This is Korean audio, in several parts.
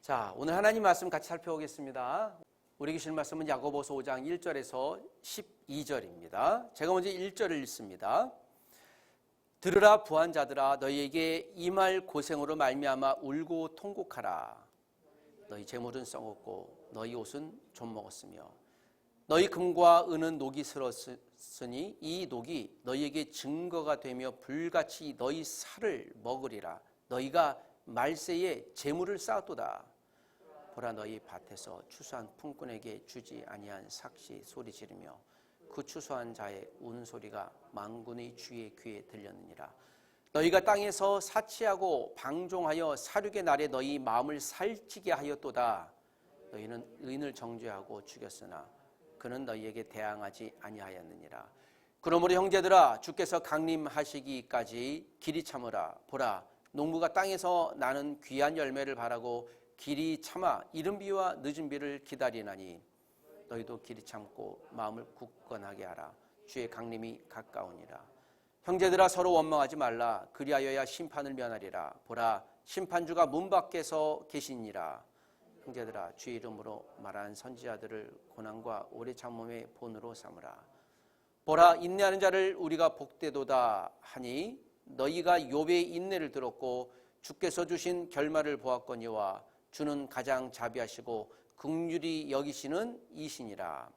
자, 오늘 하나님 말씀 같이 살펴보겠습니다. 우리 계실 말씀은 야고보서 5장 1절에서 12절입니다. 제가 먼저 1절을 읽습니다. 들으라 부한 자들아, 너희에게 이 말 고생으로 말미암아 울고 통곡하라. 너희 재물은 썩었고 너희 옷은 좀 먹었으며 너희 금과 은은 녹이 슬었으니 이 녹이 너희에게 증거가 되며 불같이 너희 살을 먹으리라. 너희가 말세에 재물을 쌓았도다. 보라, 너희 밭에서 추수한 품꾼에게 주지 아니한 삭시 소리 지르며 그 추수한 자의 우는 소리가 만군의 주의 귀에 들렸느니라. 너희가 땅에서 사치하고 방종하여 살육의 날에 너희 마음을 살찌게 하였도다. 너희는 의인을 정죄하고 죽였으나 그는 너희에게 대항하지 아니하였느니라. 그러므로 형제들아, 주께서 강림하시기까지 길이 참으라. 보라, 농부가 땅에서 나는 귀한 열매를 바라고 길이 참아 이른 비와 늦은 비를 기다리나니 너희도 길이 참고 마음을 굳건하게 하라. 주의 강림이 가까우니라. 형제들아, 서로 원망하지 말라. 그리하여야 심판을 면하리라. 보라, 심판주가 문 밖에서 계시니라. 형제들아, 주의 이름으로 말한 선지자들을 고난과 오래 참음의 본으로 삼으라. 보라, 인내하는 자를 우리가 복되도다 하니 너희가 욥의 인내를 들었고 주께서 주신 결말을 보았거니와 주는 가장 자비하시고 긍휼히 여기시는 이시니라.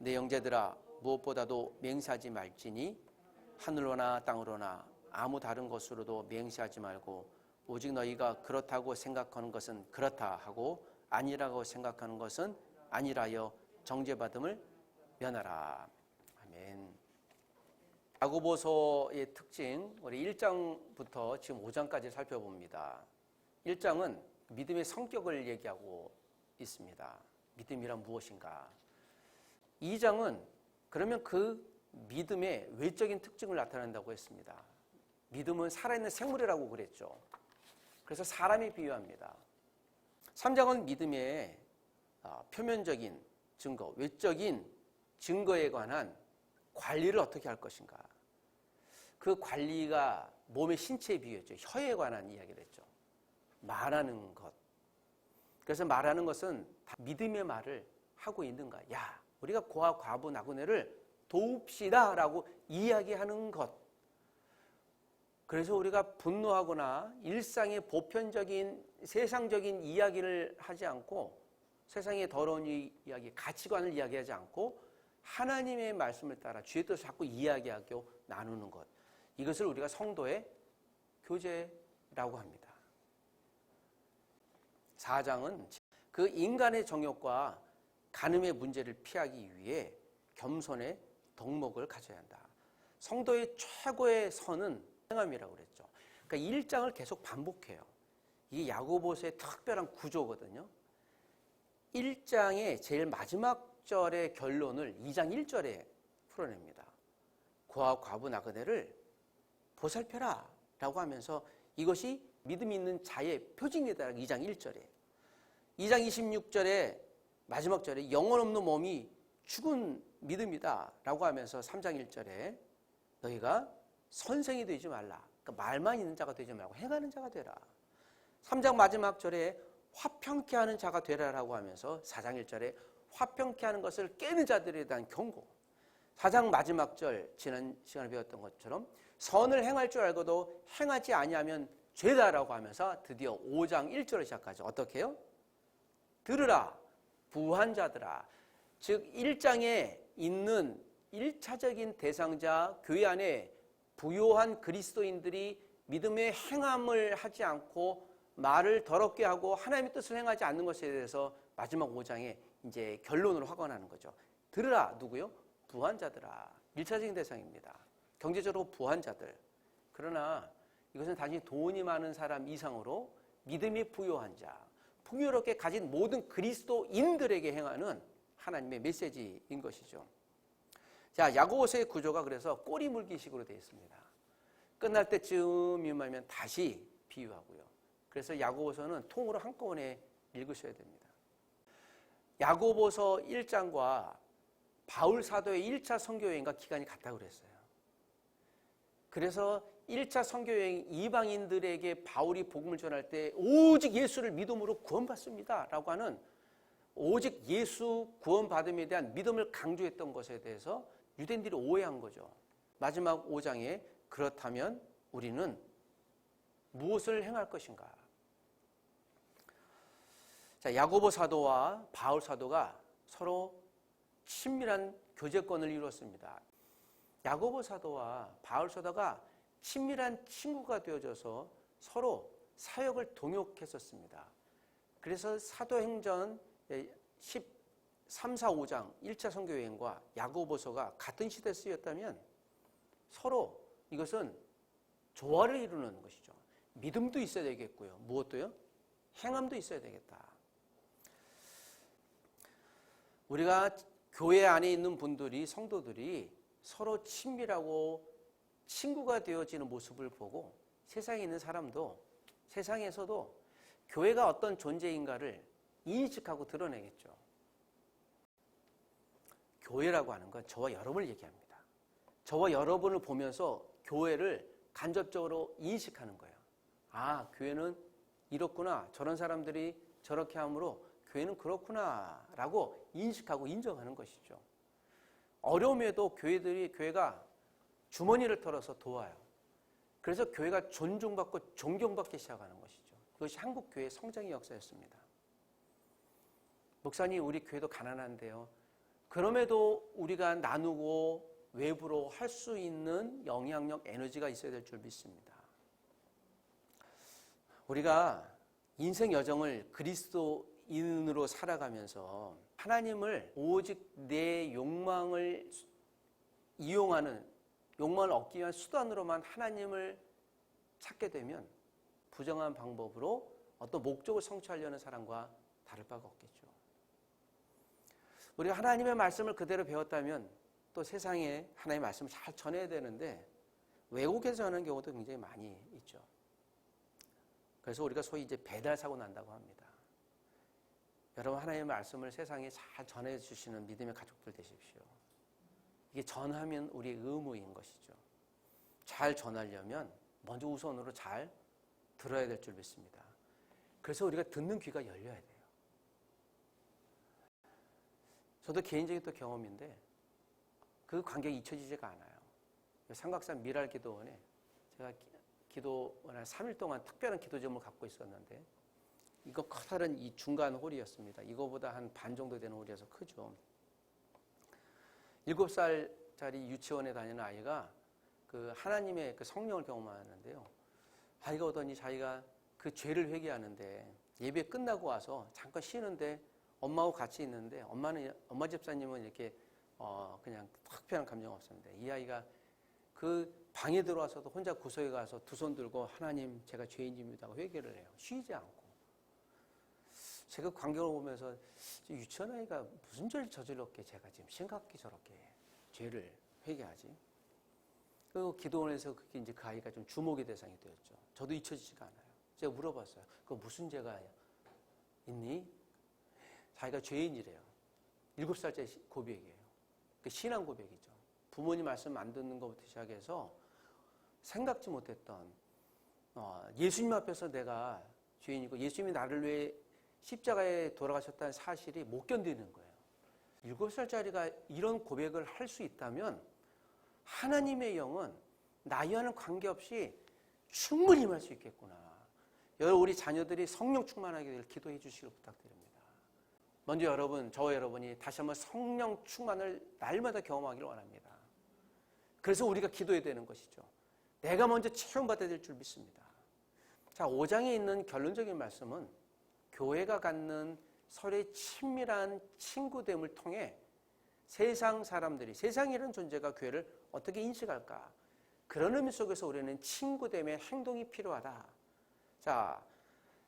내 형제들아, 무엇보다도 맹세하지 말지니 하늘로나 땅으로나 아무 다른 것으로도 맹세하지 말고 오직 너희가 그렇다고 생각하는 것은 그렇다 하고 아니라고 생각하는 것은 아니라여 정죄받음을 면하라. 아멘. 야고보서의 특징, 우리 1장부터 지금 5장까지 살펴봅니다. 1장은 믿음의 성격을 얘기하고 있습니다. 믿음이란 무엇인가? 2장은 그러면 그 믿음의 외적인 특징을 나타낸다고 했습니다. 믿음은 살아있는 생물이라고 그랬죠. 그래서 사람에 비유합니다. 3장은 믿음의 표면적인 증거, 외적인 증거에 관한 관리를 어떻게 할 것인가. 그 관리가 몸의 신체에 비유했죠. 혀에 관한 이야기를 했죠. 말하는 것. 그래서 말하는 것은 다 믿음의 말을 하고 있는가. 야, 우리가 고아, 과부, 나그네를 도웁시다 라고 이야기하는 것. 그래서 우리가 분노하거나 일상의 보편적인 세상적인 이야기를 하지 않고 세상의 더러운 이야기, 가치관을 이야기하지 않고 하나님의 말씀을 따라 주의 뜻을 자꾸 이야기하고 나누는 것. 이것을 우리가 성도의 교제라고 합니다. 4장은 그 인간의 정욕과 간음의 문제를 피하기 위해 겸손의 덕목을 가져야 한다. 성도의 최고의 선은 행함이라고 그랬죠. 그러니까 1장을 계속 반복해요. 이게 야고보서의 특별한 구조거든요. 1장의 제일 마지막 절의 결론을 2장 1절에 풀어냅니다. 고아, 과부, 나그네를 보살펴라 라고 하면서 이것이 믿음이 있는 자의 표징이다. 2장 1절에. 2장 26절에 마지막 절에 영혼 없는 몸이 죽은 믿음이다 라고 하면서 3장 1절에 너희가 선생이 되지 말라. 그러니까 말만 있는 자가 되지 말고 행하는 자가 되라. 3장 마지막 절에 화평케 하는 자가 되라라고 하면서 4장 1절에 화평케 하는 것을 깨는 자들에 대한 경고. 4장 마지막 절, 지난 시간에 배웠던 것처럼 선을 행할 줄 알고도 행하지 아니하면 죄다라고 하면서 드디어 5장 1절을 시작하죠. 어떻게 해요? 들으라 부한 자들아. 즉 1장에 있는 1차적인 대상자, 교회 안에 부요한 그리스도인들이 믿음의 행함을 하지 않고 말을 더럽게 하고 하나님의 뜻을 행하지 않는 것에 대해서 마지막 5장에 이제 결론을 확언하는 거죠. 들으라. 누구요? 부한 자들아. 1차적인 대상입니다. 경제적으로 부한 자들. 그러나 이것은 단지 돈이 많은 사람 이상으로 믿음이 부요한 자, 풍요롭게 가진 모든 그리스도인들에게 행하는 하나님의 메시지인 것이죠. 자, 야고보서의 구조가 그래서 꼬리 물기식으로 되어 있습니다. 끝날 때쯤이면 다시 비유하고요. 그래서 야고보서는 통으로 한꺼번에 읽으셔야 됩니다. 야고보서 1장과 바울 사도의 1차 선교여행과 기간이 같다고 그랬어요. 그래서 1차 선교여행 이방인들에게 바울이 복음을 전할 때 오직 예수를 믿음으로 구원받습니다 라고 하는 오직 예수 구원받음에 대한 믿음을 강조했던 것에 대해서 유대인들이 오해한 거죠. 마지막 5장에 그렇다면 우리는 무엇을 행할 것인가? 자, 야고보 사도와 바울 사도가 서로 친밀한 교제권을 이루었습니다. 야고보 사도와 바울 사도가 친밀한 친구가 되어져서 서로 사역을 동역했었습니다. 그래서 사도행전 13, 4, 5장 1차 선교여행과 야고보서가 같은 시대에 쓰였다면 서로 이것은 조화를 이루는 것이죠. 믿음도 있어야 되겠고요. 무엇도요? 행함도 있어야 되겠다. 우리가 교회 안에 있는 분들이, 성도들이 서로 친밀하고 친구가 되어지는 모습을 보고 세상에 있는 사람도 세상에서도 교회가 어떤 존재인가를 인식하고 드러내겠죠. 교회라고 하는 건 저와 여러분을 얘기합니다. 저와 여러분을 보면서 교회를 간접적으로 인식하는 거예요. 아, 교회는 이렇구나. 저런 사람들이 저렇게 함으로 교회는 그렇구나 라고 인식하고 인정하는 것이죠. 어려움에도 교회가 주머니를 털어서 도와요. 그래서 교회가 존중받고 존경받기 시작하는 것이죠. 그것이 한국 교회의 성장의 역사였습니다. 목사님, 우리 교회도 가난한데요. 그럼에도 우리가 나누고 외부로 할 수 있는 영향력, 에너지가 있어야 될 줄 믿습니다. 우리가 인생 여정을 그리스도인으로 살아가면서 하나님을 오직 내 욕망을 이용하는, 욕망을 얻기 위한 수단으로만 하나님을 찾게 되면 부정한 방법으로 어떤 목적을 성취하려는 사람과 다를 바가 없겠죠. 우리가 하나님의 말씀을 그대로 배웠다면 또 세상에 하나님의 말씀을 잘 전해야 되는데 왜곡해서 전하는 경우도 굉장히 많이 있죠. 그래서 우리가 소위 이제 배달 사고 난다고 합니다. 여러분, 하나님의 말씀을 세상에 잘 전해주시는 믿음의 가족들 되십시오. 이게 전하면 우리의 의무인 것이죠. 잘 전하려면 먼저 우선으로 잘 들어야 될 줄 믿습니다. 그래서 우리가 듣는 귀가 열려야 돼요. 저도 개인적인 또 경험인데 그 관계가 잊혀지지가 않아요. 삼각산 미랄기도원에 제가 기도원 한 3일 동안 특별한 기도 제목을 갖고 있었는데 이거 커다란 이 중간 홀이었습니다. 이거보다 한 반 정도 되는 홀이어서 크죠. 7살짜리 유치원에 다니는 아이가 그 하나님의 그 성령을 경험하는데요. 아이가 오더니 자기가 그 죄를 회개하는데 예배 끝나고 와서 잠깐 쉬는데 엄마하고 같이 있는데 엄마 집사님은 이렇게 그냥 특별한 감정 없었는데 이 아이가 그 방에 들어와서도 혼자 구석에 가서 두 손 들고 하나님 제가 죄인입니다 하고 회개를 해요. 쉬지 않고. 제가 광경을 보면서 유치원 아이가 무슨 죄를 저질렀게 제가 지금 심각하게 저렇게 죄를 회개하지. 그리고 기도원에서 그게 이제 그 아이가 좀 주목의 대상이 되었죠. 저도 잊혀지지가 않아요. 제가 물어봤어요. 그 무슨 죄가 있니? 자기가 죄인이래요. 7살짜리 고백이에요. 그 신앙 고백이죠. 부모님 말씀 안 듣는 것부터 시작해서 생각지 못했던 예수님 앞에서 내가 죄인이고 예수님이 나를 위해 십자가에 돌아가셨다는 사실이 못 견디는 거예요. 7살짜리가 이런 고백을 할 수 있다면 하나님의 영은 나이와는 관계없이 충분히 임할 수 있겠구나. 우리 자녀들이 성령 충만하게 될 기도해 주시길 부탁드립니다. 먼저 저와 여러분이 다시 한번 성령 충만을 날마다 경험하기를 원합니다. 그래서 우리가 기도해야 되는 것이죠. 내가 먼저 체험받아야 될 줄 믿습니다. 자, 5장에 있는 결론적인 말씀은 교회가 갖는 서로의 친밀한 친구됨을 통해 세상 사람들이, 세상이라는 존재가 교회를 어떻게 인식할까? 그런 의미 속에서 우리는 친구됨의 행동이 필요하다. 자,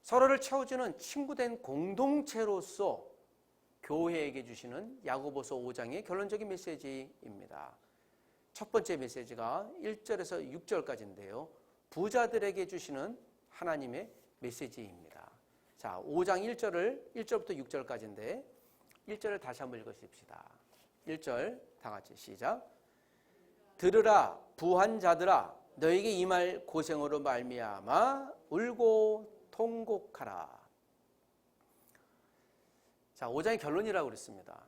서로를 채워주는 친구된 공동체로서 교회에게 주시는 야고보서 5장의 결론적인 메시지입니다. 첫 번째 메시지가 1절에서 6절까지인데요. 부자들에게 주시는 하나님의 메시지입니다. 자, 5장 1절부터 6절까지인데 1절을 다시 한번 읽으십시다. 1절 다 같이 시작. 들으라 부한 자들아 너에게 임할 고생으로 말미암아 울고 통곡하라. 자, 5장의 결론이라고 그랬습니다.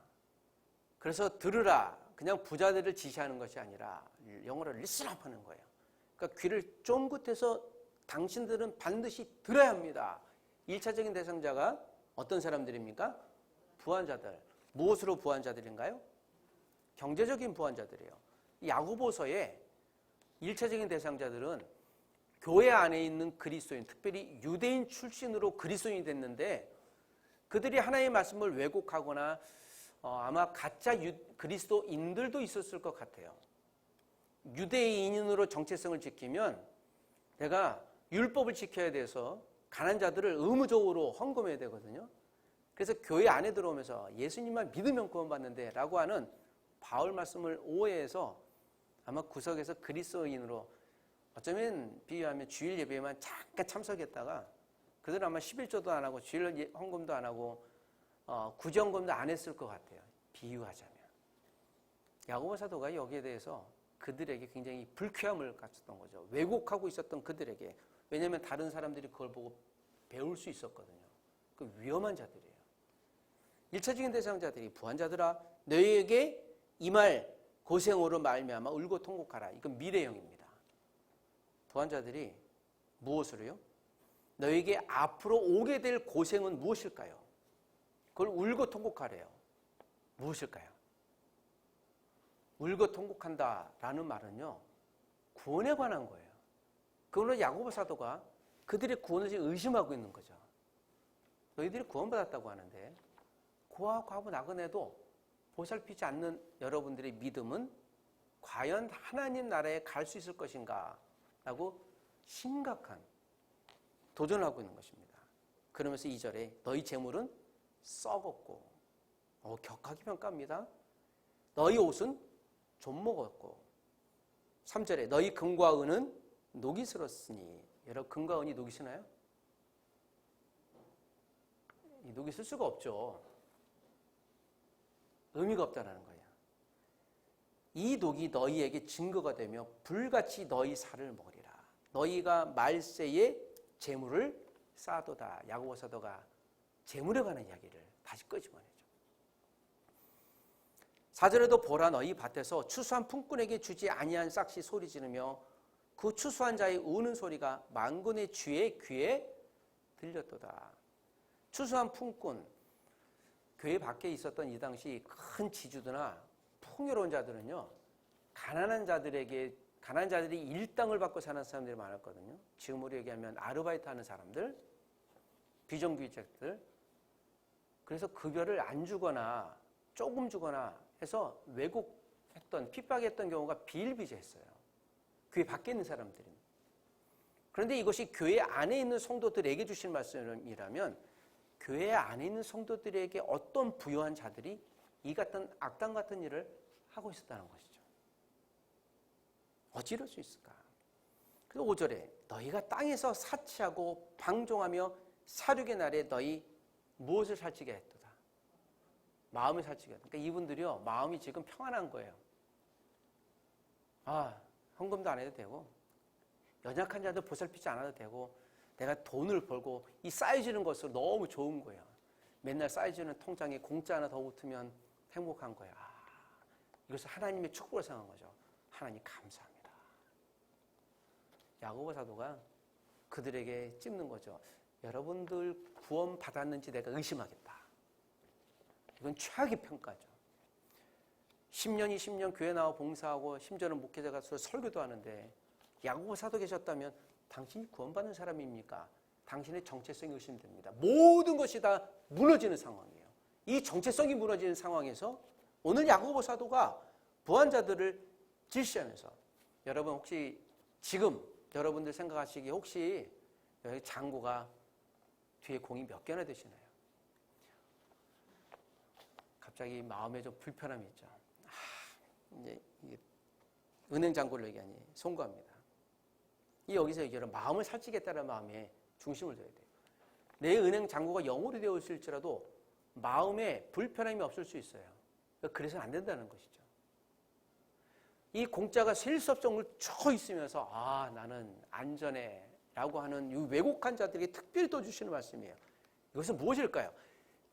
그래서 들으라. 그냥 부자들을 지시하는 것이 아니라 영어로 listen up 하는 거예요. 그러니까 귀를 쫑긋해서 당신들은 반드시 들어야 합니다. 1차적인 대상자가 어떤 사람들입니까? 부한자들. 무엇으로 부한자들인가요? 경제적인 부한자들이에요. 야고보서에 1차적인 대상자들은 교회 안에 있는 그리스도인, 특별히 유대인 출신으로 그리스도인이 됐는데 그들이 하나님의 말씀을 왜곡하거나 아마 가짜 그리스도인들도 있었을 것 같아요. 유대인으로 정체성을 지키면 내가 율법을 지켜야 돼서 가난한 자들을 의무적으로 헌금해야 되거든요. 그래서 교회 안에 들어오면서 예수님만 믿으면 구원받는데 라고 하는 바울 말씀을 오해해서 아마 구석에서 그리스도인으로 어쩌면 비유하면 주일 예배에만 잠깐 참석했다가 그들은 아마 11조도 안 하고 주일 헌금도 안 하고 구정금도 안 했을 것 같아요. 비유하자면. 야고보 사도가 여기에 대해서 그들에게 굉장히 불쾌함을 갖췄던 거죠. 왜곡하고 있었던 그들에게. 왜냐하면 다른 사람들이 그걸 보고 배울 수 있었거든요. 그 위험한 자들이에요. 1차적인 대상자들이 부한자들아 너희에게 임할 고생으로 말미암아 울고 통곡하라. 이건 미래형입니다. 부한자들이 무엇으로요? 너희에게 앞으로 오게 될 고생은 무엇일까요? 그걸 울고 통곡하래요. 무엇일까요? 울고 통곡한다라는 말은요. 구원에 관한 거예요. 그걸로 야고보 사도가 그들의 구원을 지금 의심하고 있는 거죠. 너희들이 구원받았다고 하는데 고아, 과부, 나그네도 보살피지 않는 여러분들의 믿음은 과연 하나님 나라에 갈 수 있을 것인가? 라고 심각한 도전을 하고 있는 것입니다. 그러면서 2절에 너희 재물은 썩었고 격하게 평가합니다. 너희 옷은 좀 먹었고 3절에 너희 금과 은은 녹이 슬었으니 여러분 금과 은이 녹이 슬나요? 이 녹이 슬 수가 없죠. 의미가 없다는 거예요. 이 녹이 너희에게 증거가 되며 불같이 너희 살을 먹으리라. 너희가 말세에 재물을 쌓도다. 야고보 사도가 재물에 관한 이야기를 다시 끄집어내죠. 4절에도 보라 너희 밭에서 추수한 품꾼에게 주지 아니한 싹시 소리 지르며 그 추수한 자의 우는 소리가 만군의 주의 귀에 들렸도다. 추수한 품꾼, 교회 밖에 있었던 이 당시 큰 지주들이나 풍요로운 자들은요, 가난한 자들이 일당을 받고 사는 사람들이 많았거든요. 지금으로 얘기하면 아르바이트 하는 사람들, 비정규직들. 그래서 급여를 안 주거나 조금 주거나 해서 왜곡했던, 핍박했던 경우가 비일비재했어요. 교회 밖에 있는 사람들은. 그런데 이것이 교회 안에 있는 성도들에게 주신 말씀이라면 교회 안에 있는 성도들에게 어떤 부유한 자들이 이 같은 악당 같은 일을 하고 있었다는 것이죠. 어찌 이럴 수 있을까? 그래서 5절에 너희가 땅에서 사치하고 방종하며 사륙의 날에 너희 무엇을 살찌게 했도다. 마음을 살찌게 했다. 그러니까 이분들이요, 마음이 지금 평안한 거예요. 헌금도 안 해도 되고 연약한 자들 보살피지 않아도 되고 내가 돈을 벌고 이 쌓여지는 것으로 너무 좋은 거예요. 맨날 쌓여지는 통장에 공짜 하나 더 붙으면 행복한 거예요. 이것을 하나님의 축복을 생각한 거죠. 하나님 감사합니다. 야고보 사도가 그들에게 찝는 거죠. 여러분들 구원 받았는지 내가 의심하겠다. 이건 최악의 평가죠. 10년, 20년 교회 나와 봉사하고 심지어는 목회자 가서 설교도 하는데 야고보 사도 계셨다면 당신이 구원받는 사람입니까? 당신의 정체성이 의심됩니다. 모든 것이 다 무너지는 상황이에요. 이 정체성이 무너지는 상황에서 오늘 야고보 사도가 부한자들을 질시하면서 여러분 혹시 지금 여러분들 생각하시기에 혹시 여기 장고가 뒤에 공이 몇 개나 되시나요? 갑자기 마음에 좀 불편함이 있죠. 이제 은행 잔고를 얘기하니 송구합니다. 이 여기서 얘기하는 마음을 살찌겠다는 마음에 중심을 둬야 돼요. 내 은행 잔고가 0으로 되어 있을지라도 마음에 불편함이 없을 수 있어요. 그래서는 안 된다는 것이죠. 이 공짜가 셀 수 없을 정도로 쭉 있으면서 나는 안전해 라고 하는 이 왜곡한 자들에게 특별히 또 주시는 말씀이에요. 이것은 무엇일까요?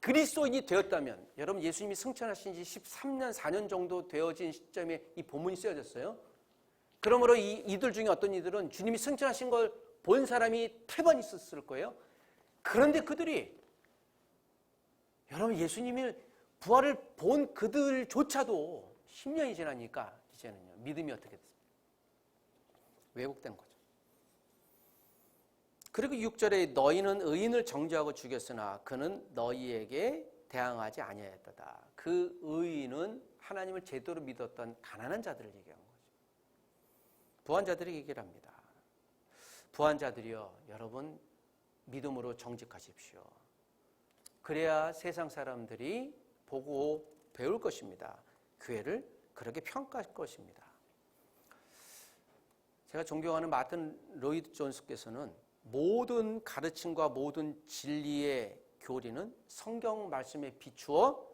그리스도인이 되었다면, 여러분 예수님이 승천하신 지 13년, 4년 정도 되어진 시점에 이 본문이 쓰여졌어요. 그러므로 이들 중에 어떤 이들은 주님이 승천하신 걸 본 사람이 8번 있었을 거예요. 그런데 그들이, 여러분 예수님이 부활을 본 그들조차도 10년이 지나니까 이제는요, 믿음이 어떻게 됐습니까? 왜곡된 거죠. 그리고 6절에 너희는 의인을 정죄하고 죽였으나 그는 너희에게 대항하지 아니하였도다. 그 의인은 하나님을 제대로 믿었던 가난한 자들을 얘기한 거죠. 부한 자들이 얘기를 합니다. 부한 자들이여, 여러분 믿음으로 정직하십시오. 그래야 세상 사람들이 보고 배울 것입니다. 교회를 그렇게 평가할 것입니다. 제가 존경하는 마틴 로이드 존스께서는 모든 가르침과 모든 진리의 교리는 성경 말씀에 비추어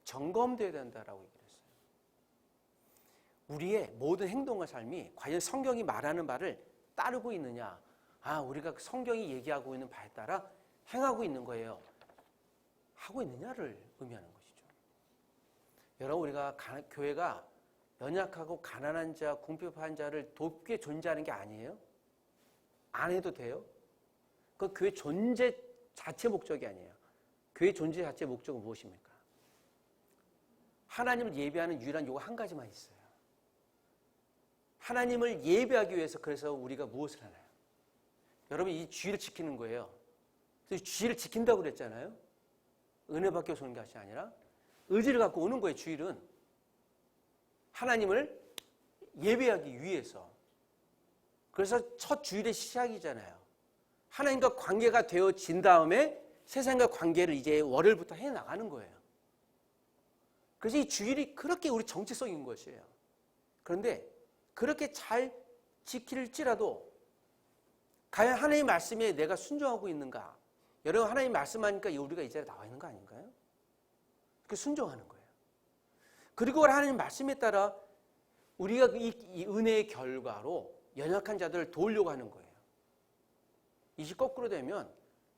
점검되어야 된다라고 얘기를 했어요. 우리의 모든 행동과 삶이 과연 성경이 말하는 바를 따르고 있느냐, 우리가 성경이 얘기하고 있는 바에 따라 행하고 있는 거예요, 하고 있느냐를 의미하는 것이죠. 여러분, 우리가 교회가 연약하고 가난한 자, 궁핍한 자를 돕게 존재하는 게 아니에요? 안 해도 돼요? 그 교회 존재 자체 목적이 아니에요. 교회 존재 자체 목적은 무엇입니까? 하나님을 예배하는 유일한 요구 한 가지만 있어요. 하나님을 예배하기 위해서 그래서 우리가 무엇을 하나요? 여러분, 이 주의를 지키는 거예요. 그래서 주의를 지킨다고 그랬잖아요. 은혜 받기 위해서 오는 것이 아니라 의지를 갖고 오는 거예요. 주일은 하나님을 예배하기 위해서. 그래서 첫 주일의 시작이잖아요. 하나님과 관계가 되어진 다음에 세상과 관계를 이제 월요일부터 해나가는 거예요. 그래서 이 주일이 그렇게 우리 정체성인 것이에요. 그런데 그렇게 잘 지킬지라도 과연 하나님의 말씀에 내가 순종하고 있는가? 여러분, 하나님 말씀하니까 우리가 이 자리에 나와 있는 거 아닌가요? 그 순종하는 거예요. 그리고 하나님 말씀에 따라 우리가 이 은혜의 결과로 연약한 자들을 도우려고 하는 거예요. 이시 거꾸로 되면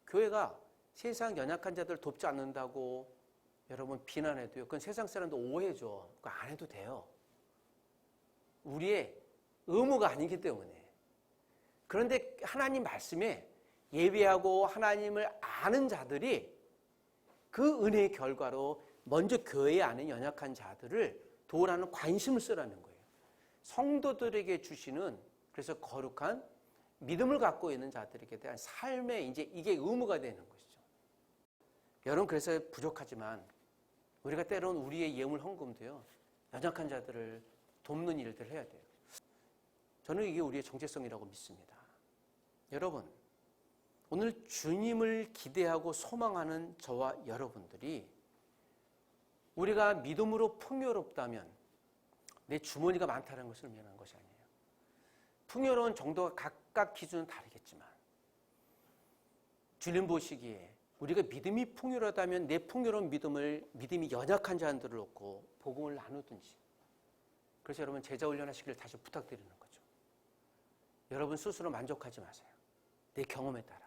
교회가 세상 연약한 자들을 돕지 않는다고 여러분 비난해도요, 그건 세상 사람도 오해죠. 그거 안 해도 돼요. 우리의 의무가 아니기 때문에. 그런데 하나님 말씀에 예배하고 하나님을 아는 자들이 그 은혜의 결과로 먼저 교회 안에 연약한 자들을 도우라는 관심을 쓰라는 거예요. 성도들에게 주시는, 그래서 거룩한 믿음을 갖고 있는 자들에게 대한 삶의 이제 이게 의무가 되는 것이죠. 여러분, 그래서 부족하지만 우리가 때로는 우리의 예물 헌금도요, 연약한 자들을 돕는 일들을 해야 돼요. 저는 이게 우리의 정체성이라고 믿습니다. 여러분, 오늘 주님을 기대하고 소망하는 저와 여러분들이 우리가 믿음으로 풍요롭다면 내 주머니가 많다는 것을 의미하는 것이 아니에요. 풍요로운 정도가 각각 기준은 다르겠지만 주님 보시기에 우리가 믿음이 풍요하다면 내 풍요로운 믿음이 연약한 자들을 놓고 복음을 나누든지. 그래서 여러분, 제자 훈련하시기를 다시 부탁드리는 거죠. 여러분 스스로 만족하지 마세요. 내 경험에 따라.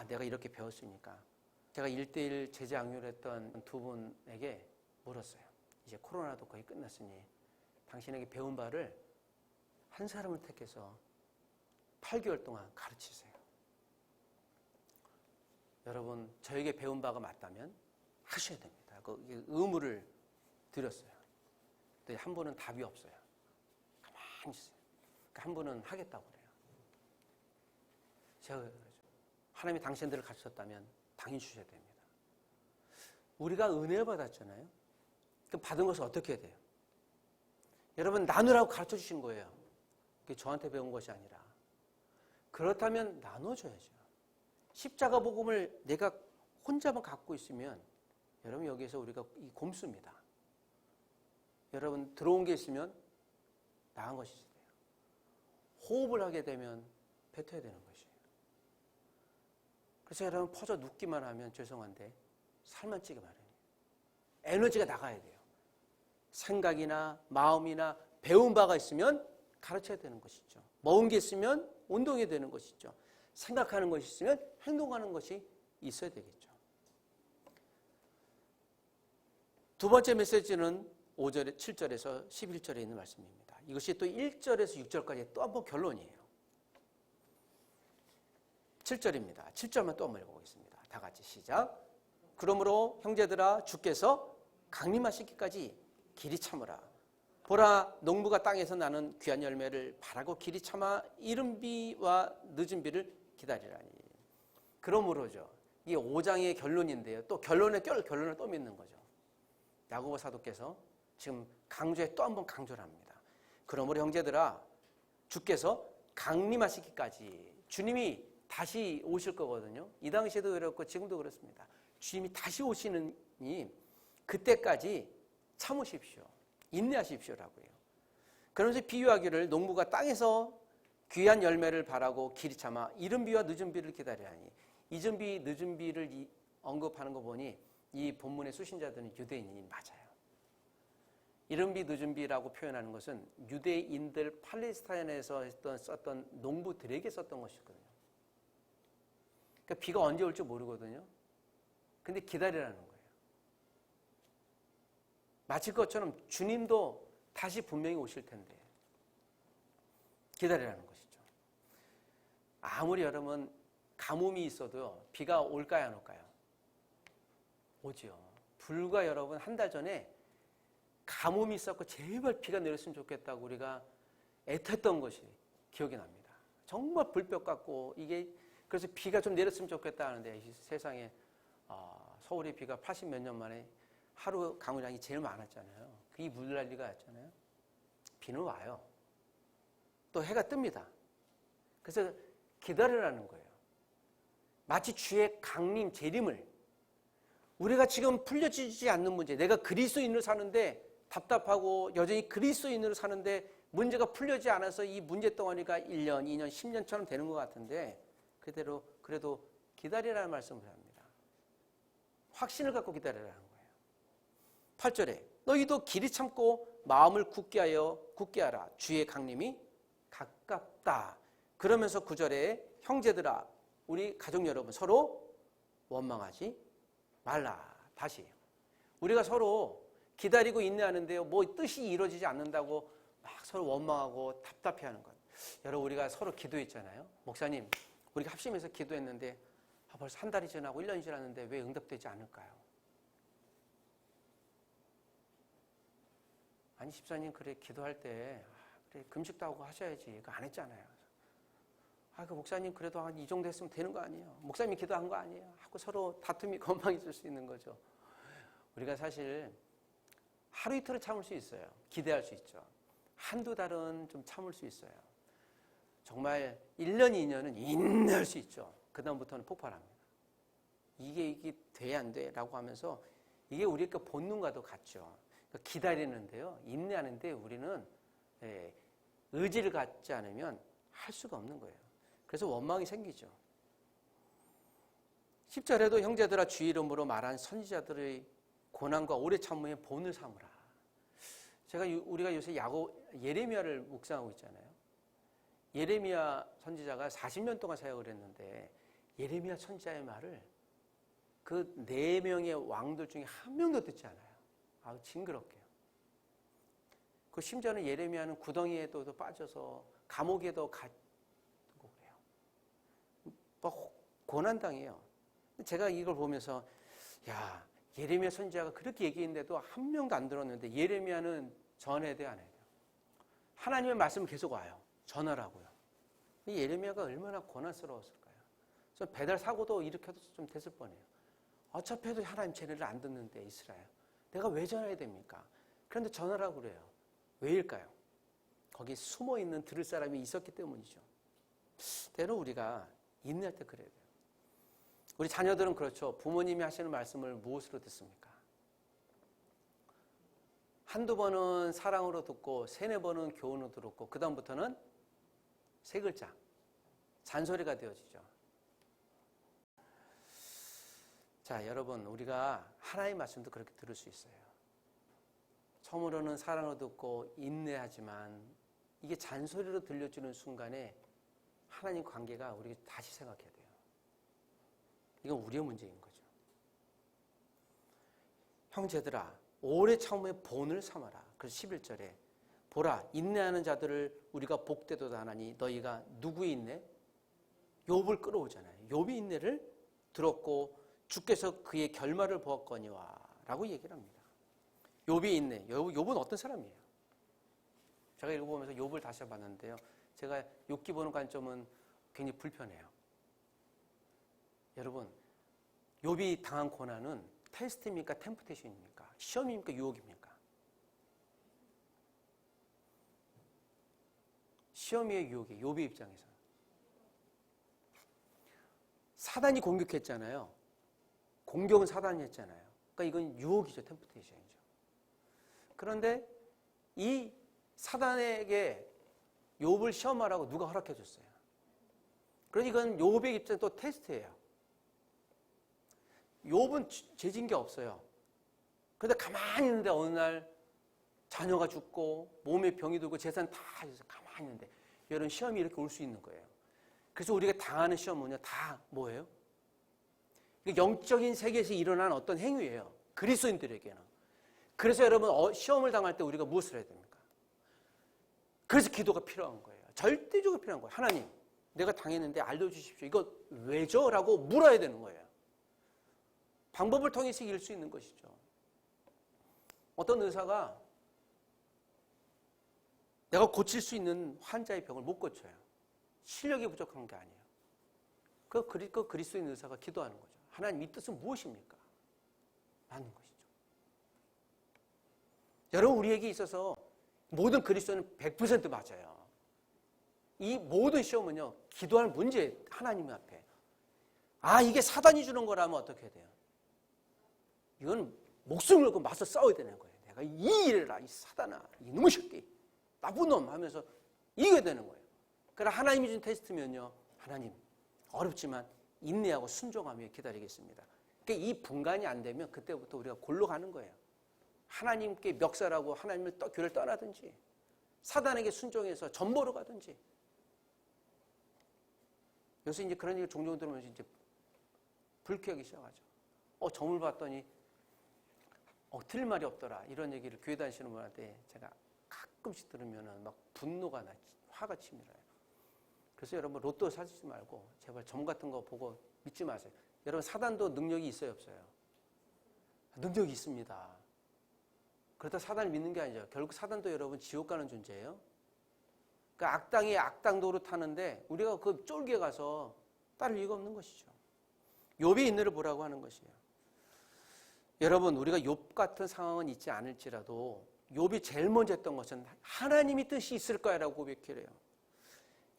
내가 이렇게 배웠으니까. 제가 1:1 제자 양육했던 두 분에게 물었어요. 이제 코로나도 거의 끝났으니 당신에게 배운 바를 한 사람을 택해서 8개월 동안 가르치세요. 여러분, 저에게 배운 바가 맞다면 하셔야 됩니다. 그 의무를 드렸어요. 근데 한 분은 답이 없어요. 가만히 있어요. 한 분은 하겠다고 그래요. 제가 그러죠. 하나님이 당신들을 가르쳤다면 당연히 주셔야 됩니다. 우리가 은혜를 받았잖아요. 그럼 받은 것을 어떻게 해야 돼요? 여러분, 나누라고 가르쳐 주신 거예요. 그게 저한테 배운 것이 아니라. 그렇다면 나눠줘야죠. 십자가 복음을 내가 혼자만 갖고 있으면 여러분, 여기에서 우리가 곰수입니다. 여러분, 들어온 게 있으면 나간 것이 돼요. 호흡을 하게 되면 뱉어야 되는 것이에요. 그래서 여러분, 퍼져 눕기만 하면 죄송한데 살만 찌게 마련이에요. 에너지가 나가야 돼요. 생각이나 마음이나 배운 바가 있으면 가르쳐야 되는 것이죠. 먹은 게 있으면 운동해야 되는 것이죠. 생각하는 것이 있으면 행동하는 것이 있어야 되겠죠. 두 번째 메시지는 5절, 7절에서 11절에 있는 말씀입니다. 이것이 또 1절에서 6절까지 또 한 번 결론이에요. 7절입니다. 7절만 또 한번 읽어보겠습니다. 다 같이 시작. 그러므로 형제들아 주께서 강림하시기까지 길이 참으라. 보라 농부가 땅에서 나는 귀한 열매를 바라고 길이 참아 이른 비와 늦은 비를 기다리라니. 그러므로죠. 이게 5장의 결론인데요. 또 결론을 또 믿는 거죠. 야고보 사도께서 지금 강조에 또 한 번 강조를 합니다. 그러므로 형제들아 주께서 강림하시기까지, 주님이 다시 오실 거거든요. 이 당시에도 그렇고 지금도 그렇습니다. 주님이 다시 오시느니 그때까지 참으십시오. 인내하십시오라고 해요. 그러면서 비유하기를 농부가 땅에서 귀한 열매를 바라고 길이 참아 이른 비와 늦은 비를 기다리라니. 이른 비, 늦은 비를 언급하는 거 보니 이 본문의 수신자들은 유대인이 맞아요. 이른 비, 늦은 비라고 표현하는 것은 유대인들 팔레스타인에서 썼던 농부들에게 썼던 것이거든요. 그러니까 비가 언제 올지 모르거든요. 근데 기다리라는 거예요. 마치 것처럼 주님도 다시 분명히 오실 텐데 기다리라는 것이죠. 아무리 여러분 가뭄이 있어도요, 비가 올까요, 안 올까요? 오지요. 불과 여러분 한 달 전에 가뭄이 있었고 제발 비가 내렸으면 좋겠다고 우리가 애탔던 것이 기억이 납니다. 정말 불볕 같고 이게 그래서 비가 좀 내렸으면 좋겠다 하는데 이 세상에 서울의 비가 80 몇 년 만에 하루 강우량이 제일 많았잖아요. 그게 물난리가 났잖아요. 비는 와요. 또 해가 뜹니다. 그래서 기다리라는 거예요. 마치 주의 강림, 재림을 우리가 지금 풀려지지 않는 문제, 내가 그리스도인으로 사는데 답답하고 여전히 그리스도인으로 사는데 문제가 풀려지지 않아서 이 문제 덩어리가 1년, 2년, 10년처럼 되는 것 같은데 그래도 기다리라는 말씀을 합니다. 확신을 갖고 기다리라는 거예요. 8절에 너희도 길이 참고 마음을 굳게 하라. 주의 강림이 가깝다. 그러면서 9절에 형제들아, 우리 가족 여러분 서로 원망하지 말라. 다시 우리가 서로 기다리고 인내하는데요, 뭐 뜻이 이루어지지 않는다고 막 서로 원망하고 답답해하는 것. 여러분 우리가 서로 기도했잖아요. 목사님, 우리가 합심해서 기도했는데 벌써 한 달이 지나고 1년이 지났는데 왜 응답되지 않을까요? 아니 집사님, 그래 기도할 때 그래 금식도 하고 하셔야지. 그거 안 했잖아요. 그 목사님 그래도 한 이 정도 했으면 되는 거 아니에요? 목사님이 기도한 거 아니에요? 하고 서로 다툼이 건방있을 수 있는 거죠. 우리가 사실 하루 이틀은 참을 수 있어요. 기대할 수 있죠. 한두 달은 좀 참을 수 있어요. 정말 1년, 2년은 인내할 수 있죠. 그 다음부터는 폭발합니다. 이게 돼, 안 돼? 라고 하면서 이게 우리의 본능과도 같죠. 그러니까 기다리는데요, 인내하는데 우리는 의지를 갖지 않으면 할 수가 없는 거예요. 그래서 원망이 생기죠. 10절에도 형제들아 주 이름으로 말한 선지자들의 고난과 오래 참음의 본을 삼으라. 우리가 요새 예레미야를 묵상하고 있잖아요. 예레미야 선지자가 40년 동안 사역을 했는데 예레미야 선지자의 말을 그 4명의 왕들 중에 한 명도 듣지 않아요. 아우 징그럽게요. 그 심지어는 예레미야는 구덩이에도 빠져서 감옥에도 가고 그래요. 막 고난당해요. 제가 이걸 보면서 야, 예레미야 선지자가 그렇게 얘기했는데도 한 명도 안 들었는데 예레미야는 전해야 돼, 안 해야 돼요? 하나님의 말씀은 계속 와요. 전하라고요. 이 예레미야가 얼마나 고난스러웠을까요? 저 배달 사고도 일으켜도 좀 됐을 뻔해요. 어차피 해도 하나님 쟤네를 안 듣는데 이스라엘. 내가 왜 전해야 됩니까? 그런데 전하라고 그래요. 왜일까요? 거기 숨어있는 들을 사람이 있었기 때문이죠. 때로 우리가 인내할 때 그래야 돼요. 우리 자녀들은 그렇죠. 부모님이 하시는 말씀을 무엇으로 듣습니까? 한두 번은 사랑으로 듣고 세네 번은 교훈으로 들었고 그 다음부터는 세 글자, 잔소리가 되어지죠. 자, 여러분 우리가 하나님의 말씀도 그렇게 들을 수 있어요. 처음으로는 사랑을 듣고 인내하지만 이게 잔소리로 들려주는 순간에 하나님 관계가 우리가 다시 생각해야 돼요. 이건 우리의 문제인 거죠. 형제들아 오래 참음의 본을 삼아라. 그래서 11절에 보라 인내하는 자들을 우리가 복되도다 하나니 너희가 누구의 인내? 욥을 끌어오잖아요. 욥이 인내를 들었고 주께서 그의 결말을 보았거니와 라고 얘기를 합니다. 욥이 인내. 욥은 어떤 사람이에요? 제가 읽어보면서 욥을 다시 봤는데요. 제가 욥기 보는 관점은 굉장히 불편해요. 여러분 욥이 당한 고난은 테스트입니까? 템프테이션입니까? 시험입니까? 유혹입니까? 시험이에요, 유혹이에요. 욥의 입장에서. 사단이 공격했잖아요. 공격은 사단이 했잖아요. 그러니까 이건 유혹이죠. 템프테이션이죠. 그런데 이 사단에게 욥을 시험하라고 누가 허락해 줬어요. 그러니까 이건 욥의 입장에 또 테스트예요. 욥은 죄진 게 없어요. 그런데 가만히 있는데 어느 날 자녀가 죽고 몸에 병이 들고 재산 다 해서 가만히 있는데 여러분 시험이 이렇게 올 수 있는 거예요. 그래서 우리가 당하는 시험은요 다 뭐예요? 영적인 세계에서 일어난 어떤 행위예요. 그리스도인들에게는. 그래서 여러분 시험을 당할 때 우리가 무엇을 해야 됩니까? 그래서 기도가 필요한 거예요. 절대적으로 필요한 거예요. 하나님 내가 당했는데 알려주십시오. 이거 왜죠? 라고 물어야 되는 거예요. 방법을 통해서 이길 수 있는 것이죠. 어떤 의사가 내가 고칠 수 있는 환자의 병을 못 고쳐요. 실력이 부족한 게 아니에요. 그 그리스도인 의사가 기도하는 거죠. 하나님 이 뜻은 무엇입니까? 라는 것이죠. 여러분 우리에게 있어서 모든 그리스도는 100% 맞아요. 이 모든 시험은요 기도할 문제예요. 하나님 앞에. 이게 사단이 주는 거라면 어떻게 돼요? 이건 목숨을 걸고 맞서 싸워야 되는 거예요. 내가 이 일을 이 사단아, 이놈의 새끼, 나쁜 놈 하면서 이겨야 되는 거예요. 그러나 하나님이 준 테스트면요. 하나님, 어렵지만 인내하고 순종하며 기다리겠습니다. 그러니까 이 분간이 안 되면 그때부터 우리가 골로 가는 거예요. 하나님께 멱살하고 하나님을 교회를 떠나든지 사단에게 순종해서 전보로 가든지. 요새 이제 그런 얘기 종종 들으면서 이제 불쾌하기 시작하죠. 점을 봤더니 틀릴 말이 없더라. 이런 얘기를 교회 다니시는 분한테 제가 가끔씩 들으면은 막 분노가 나지, 화가 치밀어요. 그래서 여러분 로또 사지 말고 제발 점 같은 거 보고 믿지 마세요. 여러분 사단도 능력이 있어요, 없어요? 능력이 있습니다. 그렇다 사단을 믿는 게 아니죠. 결국 사단도 여러분 지옥 가는 존재예요. 그러니까 악당이 악당도로 타는데 우리가 그 쫄게 가서 따를 이유가 없는 것이죠. 욥의 인내를 보라고 하는 것이에요. 여러분 우리가 욥 같은 상황은 있지 않을지라도 욥이 제일 먼저 했던 것은 하나님이 뜻이 있을 거야라고 고백해요.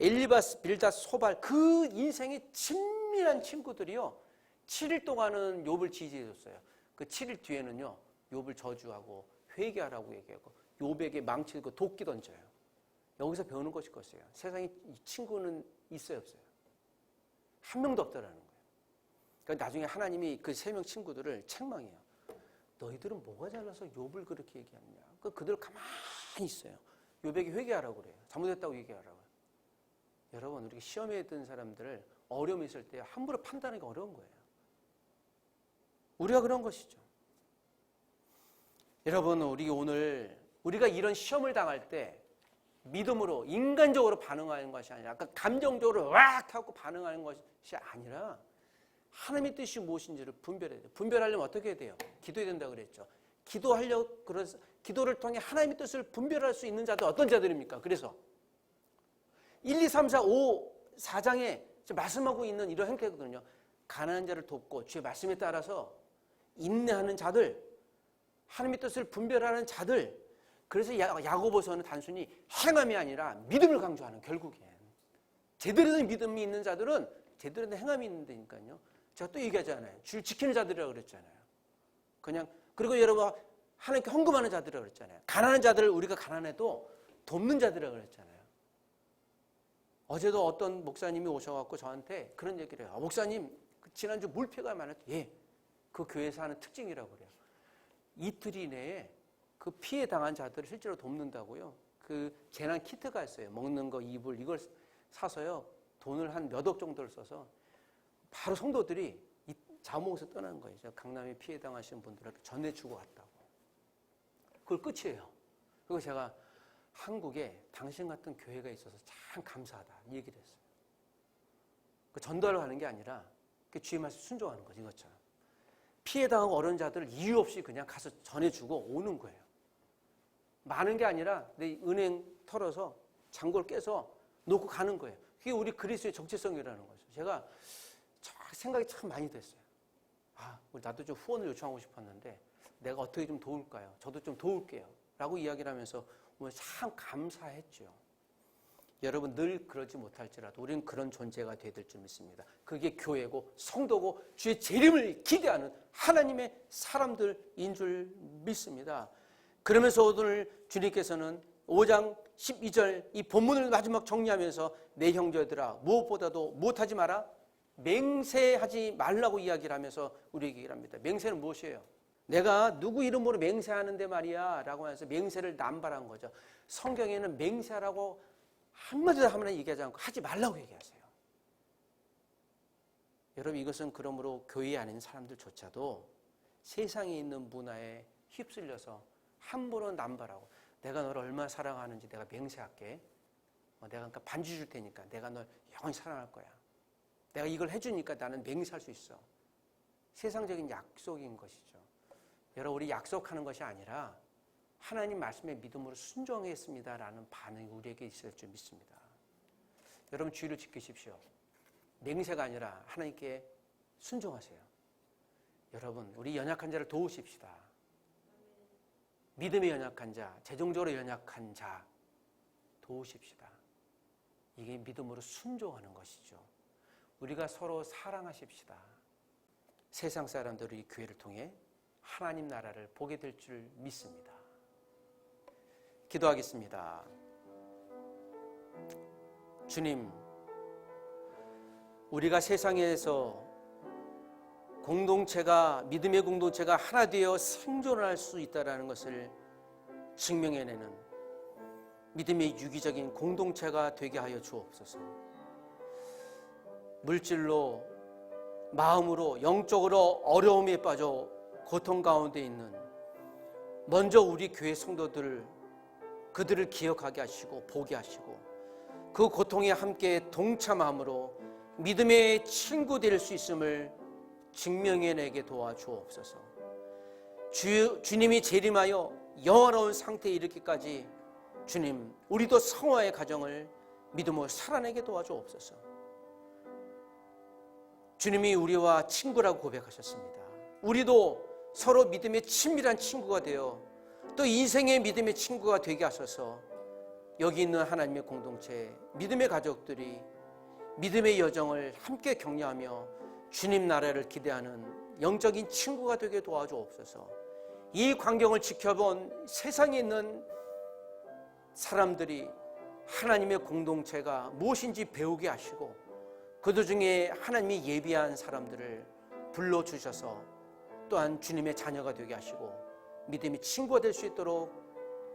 엘리바스, 빌닷, 소발 그 인생의 친밀한 친구들이요 7일 동안은 욥을 지지해줬어요. 그 7일 뒤에는요 욥을 저주하고 회개하라고 얘기하고 욥에게 망치고 도끼 던져요. 여기서 배우는 것이 것이에요. 세상에 친구는 있어요, 없어요? 한 명도 없다라는 거예요. 그러니까 나중에 하나님이 그 3명 친구들을 책망해요. 너희들은 뭐가 잘나서 욥을 그렇게 얘기하느냐. 그들 가만히 있어요. 욥에게 회개하라고 그래요. 잘못했다고 얘기하라고. 여러분 우리가 시험에 든 사람들을 어려움이 있을 때 함부로 판단하기가 어려운 거예요. 우리가 그런 것이죠. 여러분 우리가 이런 시험을 당할 때 믿음으로 인간적으로 반응하는 것이 아니라 아까 감정적으로 왁 하고 반응하는 것이 아니라 하나님의 뜻이 무엇인지를 분별해야 돼요. 분별하려면 어떻게 해야 돼요? 기도해야 된다고 그랬죠. 그래서 기도를 통해 하나님의 뜻을 분별할 수 있는 자들 어떤 자들입니까? 그래서 1, 2, 3, 4, 5, 4장에 말씀하고 있는 이런 형태거든요. 가난한 자를 돕고 주의 말씀에 따라서 인내하는 자들, 하나님의 뜻을 분별하는 자들. 그래서 야고보서는 단순히 행함이 아니라 믿음을 강조하는 결국엔. 제대로 된 믿음이 있는 자들은 제대로 된 행함이 있는 데니까요. 제가 또 얘기하잖아요. 주를 지키는 자들이라고 그랬잖아요. 그리고 여러분 하나님께 헌금하는 자들이라고 그랬잖아요. 가난한 자들을 우리가 가난해도 돕는 자들이라고 그랬잖아요. 어제도 어떤 목사님이 오셔갖고 저한테 그런 얘기를 해요. 목사님 지난주 물패가 많았죠. 예, 그 교회에서 하는 특징이라고 그래요. 이틀 이내에 그 피해 당한 자들을 실제로 돕는다고요. 그 재난 키트가 있어요. 먹는 거, 이불 이걸 사서요. 돈을 한 몇 억 정도를 써서 바로 성도들이 이 자몽에서 떠나는 거예요. 강남에 피해 당하신 분들한테 전해주고 왔다고. 그걸 끝이에요. 그리고 제가 한국에 당신 같은 교회가 있어서 참 감사하다 이 얘기를 했어요. 그 전달을 하는 게 아니라 그 주의 말씀 순종하는 거죠. 이것처럼. 피해 당한 어른자들을 이유 없이 그냥 가서 전해주고 오는 거예요. 많은 게 아니라 내 은행 털어서 잔고를 깨서 놓고 가는 거예요. 그게 우리 그리스도의 정체성이라는 거죠. 제가 생각이 참 많이 됐어요. 나도 좀 후원을 요청하고 싶었는데 내가 어떻게 좀 도울까요? 저도 좀 도울게요. 라고 이야기를 하면서 오늘 참 감사했죠. 여러분 늘 그러지 못할지라도 우리는 그런 존재가 되어야 될 줄 믿습니다. 그게 교회고 성도고 주의 재림을 기대하는 하나님의 사람들인 줄 믿습니다. 그러면서 오늘 주님께서는 5장 12절 이 본문을 마지막 정리하면서 내 형제들아 무엇보다도 무엇하지 마라? 맹세하지 말라고 이야기를 하면서 우리에게 얘기를 합니다. 맹세는 무엇이에요? 내가 누구 이름으로 맹세하는데 말이야 라고 해서 맹세를 남발한 거죠. 성경에는 맹세하라고 한마디도 하면 얘기하지 않고 하지 말라고 얘기하세요. 여러분 이것은 그러므로 교회 아닌 사람들조차도 세상에 있는 문화에 휩쓸려서 함부로 남발하고 내가 너를 얼마나 사랑하는지 내가 맹세할게. 내가 그러니까 반지 줄 테니까 내가 널 영원히 사랑할 거야. 내가 이걸 해주니까 나는 맹세할 수 있어. 세상적인 약속인 것이죠. 여러분 우리 약속하는 것이 아니라 하나님 말씀에 믿음으로 순종했습니다라는 반응이 우리에게 있을 줄 믿습니다. 여러분 주의를 지키십시오. 맹세가 아니라 하나님께 순종하세요. 여러분 우리 연약한 자를 도우십시다. 믿음에 연약한 자, 재정적으로 연약한 자 도우십시다. 이게 믿음으로 순종하는 것이죠. 우리가 서로 사랑하십시다. 세상 사람들이 이 교회를 통해 하나님 나라를 보게 될 줄 믿습니다. 기도하겠습니다. 주님, 우리가 세상에서 공동체가 믿음의 공동체가 하나 되어 생존할 수 있다는 것을 증명해내는 믿음의 유기적인 공동체가 되게 하여 주옵소서. 물질로, 마음으로, 영적으로 어려움에 빠져 고통 가운데 있는 먼저 우리 교회 성도들 그들을 기억하게 하시고 보게 하시고 그 고통에 함께 동참함으로 믿음의 친구 될 수 있음을 증명해내게 도와주옵소서. 주님이 재림하여 영원한 상태에 이르기까지 주님 우리도 성화의 가정을 믿음으로 살아내게 도와주옵소서. 주님이 우리와 친구라고 고백하셨습니다. 우리도 서로 믿음의 친밀한 친구가 되어 또 인생의 믿음의 친구가 되게 하셔서 여기 있는 하나님의 공동체 믿음의 가족들이 믿음의 여정을 함께 격려하며 주님 나라를 기대하는 영적인 친구가 되게 도와주옵소서. 이 광경을 지켜본 세상에 있는 사람들이 하나님의 공동체가 무엇인지 배우게 하시고 그들 중에 하나님이 예비한 사람들을 불러주셔서 또한 주님의 자녀가 되게 하시고 믿음의 친구가 될 수 있도록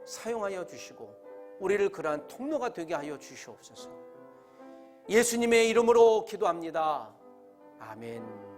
사용하여 주시고 우리를 그러한 통로가 되게 하여 주시옵소서. 예수님의 이름으로 기도합니다. 아멘.